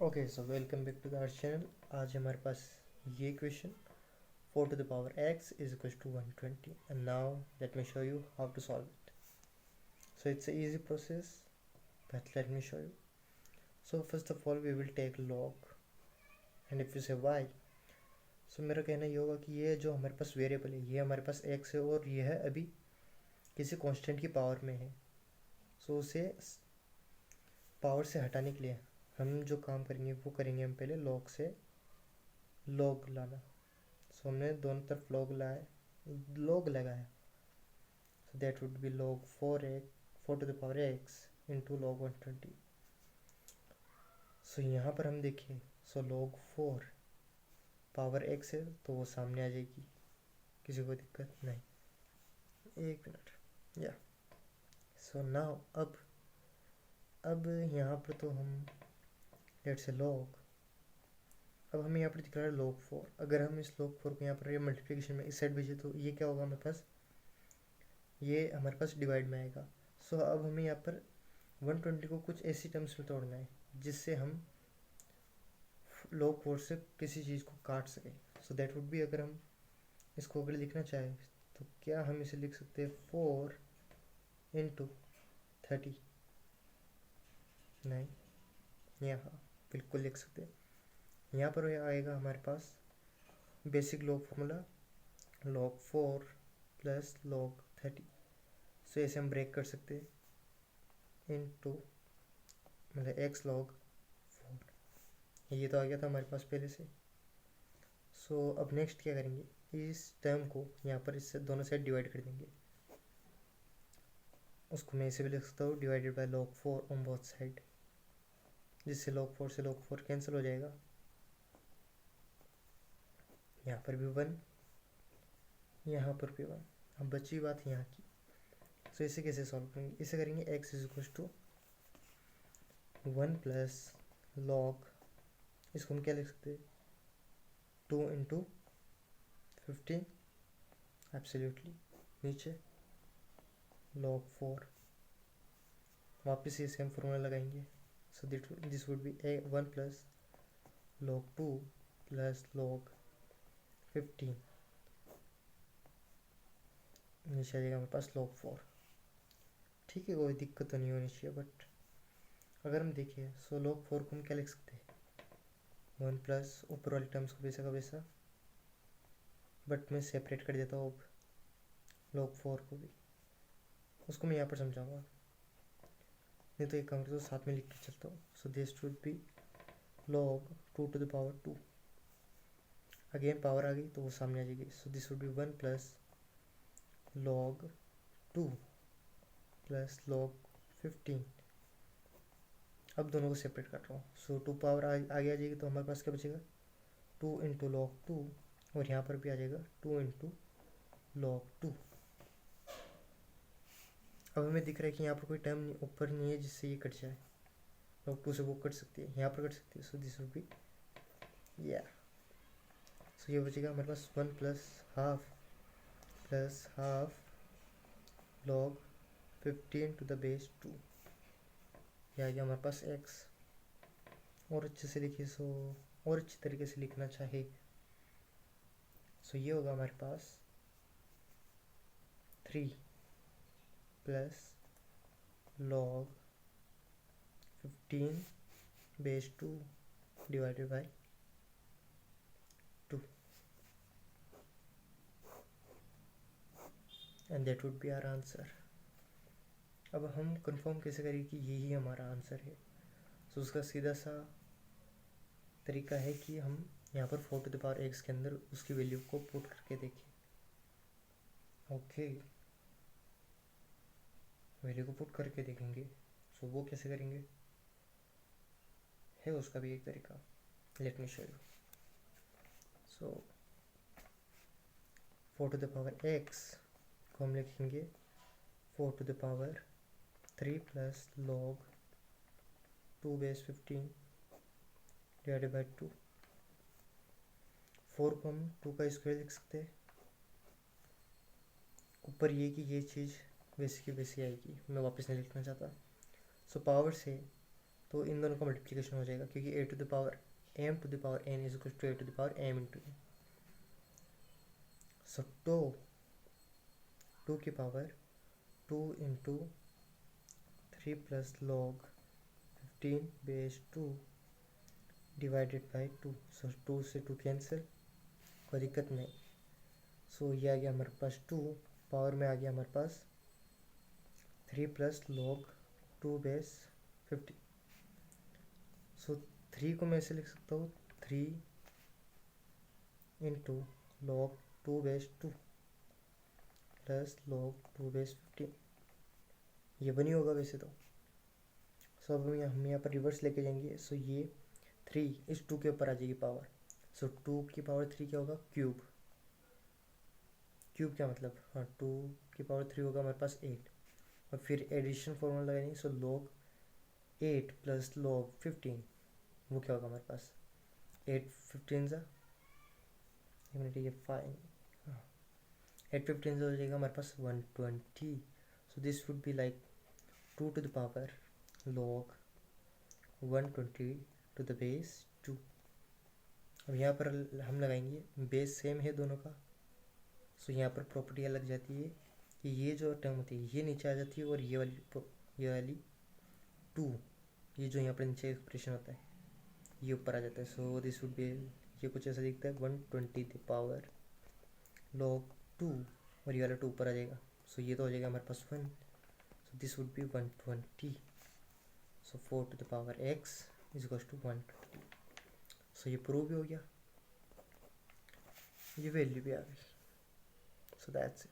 Okay so welcome back to our channel. आज हमारे पास ये question 4 to the power x is equals to 120 and now let me show you how to solve it. So it's an easy process, but let me show you. So first of all we will take log, and if you say why, so मेरा कहना ये होगा कि ये जो हमारे पास variable है ये हमारे पास x है और ये है अभी किसी कांस्टेंट की पावर में है। सो उसे पावर से हटाने के लिए हम जो काम करेंगे वो करेंगे हम पहले log से log लाना। सो हमने दोनों तरफ log लगाया। So that would be log 4 to the power x into log 120. So यहाँ पर हम देखें, so log 4 पावर x है तो वो सामने आ जाएगी, किसी को दिक्कत नहीं। एक मिनट या सो नाउ अब यहाँ पर तो हम लेट्स से log, अब हमें यहाँ पर दिख रहा है log 4। अगर हम इस log 4 को यहाँ पर मल्टीप्लिकेशन में इस साइड भेजे तो ये क्या होगा हमारे पास, ये हमारे पास डिवाइड में आएगा। सो अब हमें यहाँ पर 120 को कुछ ऐसी टर्म्स में तोड़ना है जिससे हम log 4 से किसी चीज़ को काट सकें। सो दैट वुड बी, अगर हम इसको अगर लिखना चाहें तो क्या हम इसे लिख सकते हैं 4 इंटू 30? नहीं, यहाँ बिल्कुल लिख सकते हैं। यहाँ पर आएगा हमारे पास basic log formula log 4 plus log 30। So ऐसे हम ब्रेक कर सकते हैं इंटू मतलब x log 4। ये तो आ गया था हमारे पास पहले से। सो अब नेक्स्ट क्या करेंगे, इस टर्म को यहाँ पर इससे दोनों साइड डिवाइड कर देंगे। उसको मैं ऐसे भी लिख सकता हूँ divided by log 4 on both side, जिससे log 4 से log 4 कैंसिल हो जाएगा। यहाँ पर भी 1, यहाँ पर भी 1। अब बची बात यहाँ की। सो इसे कैसे सॉल्व करेंगे, इसे करेंगे x is equal to 1 plus log, इसको हम क्या लिख सकते हैं 2 इंटू 15 एब्सोल्युटली, नीचे log 4, वापस ये सेम फॉर्मूला लगाएंगे। सो this would be 1 plus log 2 plus log 15, नीचे आ जाएगा हमारे पास log 4। ठीक है, कोई दिक्कत तो नहीं होनी चाहिए, बट अगर हम देखें सो log 4 को हम क्या लिख सकते हैं 1 प्लस ऊपर वाली टर्म्स को वैसा का वैसा, बट मैं सेपरेट कर देता हूँ अब log 4 को भी, उसको मैं यहाँ पर समझाऊंगा। नहीं तो एक काम करता हूँ साथ में लिख के चलता हूँ। So this would be log 2 to the power 2, again power आ गई तो वो सामने आ जाएगी। So this would be 1 plus log 2 plus log 15। अब दोनों को सेपरेट कर रहा हूँ। सो 2 पावर आगे आ जाएगी तो हमारे पास क्या बचेगा 2 इंटू log 2, और यहाँ पर भी आ जाएगा 2 इंटू log 2। अब हमें दिख रहा है कि यहाँ पर कोई टर्म ऊपर नहीं है जिससे ये कट जाए, log 2 से वो कट सकती है, यहाँ पर कट सकती है। सो दिस वुड बी या, सो ये बचेगा हमारे पास 1 plus half log 15 to the base 2, ये आ गया हमारे पास x। और अच्छे से लिखिए, सो और अच्छी तरीके से लिखना चाहिए। सो ये होगा हमारे पास 3 plus log 15 base 2 divided by 2, and that would be our answer. अब हम कंफर्म कैसे करें कि यही हमारा आंसर है। सो उसका सीधा सा तरीका है कि हम यहाँ पर 4 to the power x के अंदर उसकी वैल्यू को पुट करके देखें। ओके, वैल्यू को पुट करके देखेंगे। सो वो कैसे करेंगे है उसका भी एक तरीका, let me show you. So 4 to the power x को हम लिखेंगे 4 to the power 3 plus log 2 base 15 divided by 2। 4 को हम 2 का स्क्वायर लिख सकते हैं, ऊपर ये कि ये चीज़ वैसी की वैसी आएगी, मैं वापस नहीं लिखना चाहता। सो पावर से तो इन दोनों का मल्टीप्लिकेशन हो जाएगा, क्योंकि a to the power m to the power n is equal to a to the power m into n. So two की power 2 into 3 plus log 15 base 2 divided by 2. So 2 से 2 cancel, कोई दिक्कत नहीं. सो ये आ गया हमारे पास 2, पावर में आ गया हमारे पास 3 प्लस log 2 बेस 50. सो 3 को मैं ऐसे लिख सकता हूँ 3 into log 2 base 2 plus log 2 base 15. ये बनी होगा वैसे तो. सो अब हम यहाँ पर रिवर्स लेके जाएंगे. सो ये 3 इस 2 के ऊपर आ जाएगी पावर. सो 2 की पावर 3 क्या होगा, क्यूब. क्यूब क्या मतलब, हाँ 2 की पावर 3 होगा हमारे पास 8. और फिर एडिशन फॉर्मूला लगाएंगे. सो log 8 प्लस log 15 वो क्या होगा हमारे पास, 8 15 सा, एक मिनट ये 5, हाँ 8 15 हो जाएगा हमारे पास 120. So this would be like 2 to the power log 120 to the base 2. अब यहाँ पर हम लगाएंगे, बेस सेम है दोनों का. सो यहाँ पर प्रॉपर्टी लग जाती है कि ये जो टर्म होती है ये नीचे आ जाती है, और ये वाली 2, ये जो यहाँ पर नीचे एक्सप्रेशन होता है ये ऊपर आ जाता है. सो दिस वुड बी, ये कुछ ऐसा दिखता है 120 द पावर log 2, और ये वाला 2 ऊपर आ जाएगा. सो ये तो हो जाएगा हमारे पास 1. So this would be 120. So 4 to the power x is equal to 120. So ये प्रूव भी हो गया, ये वैल्यू भी आ गई. So that's it.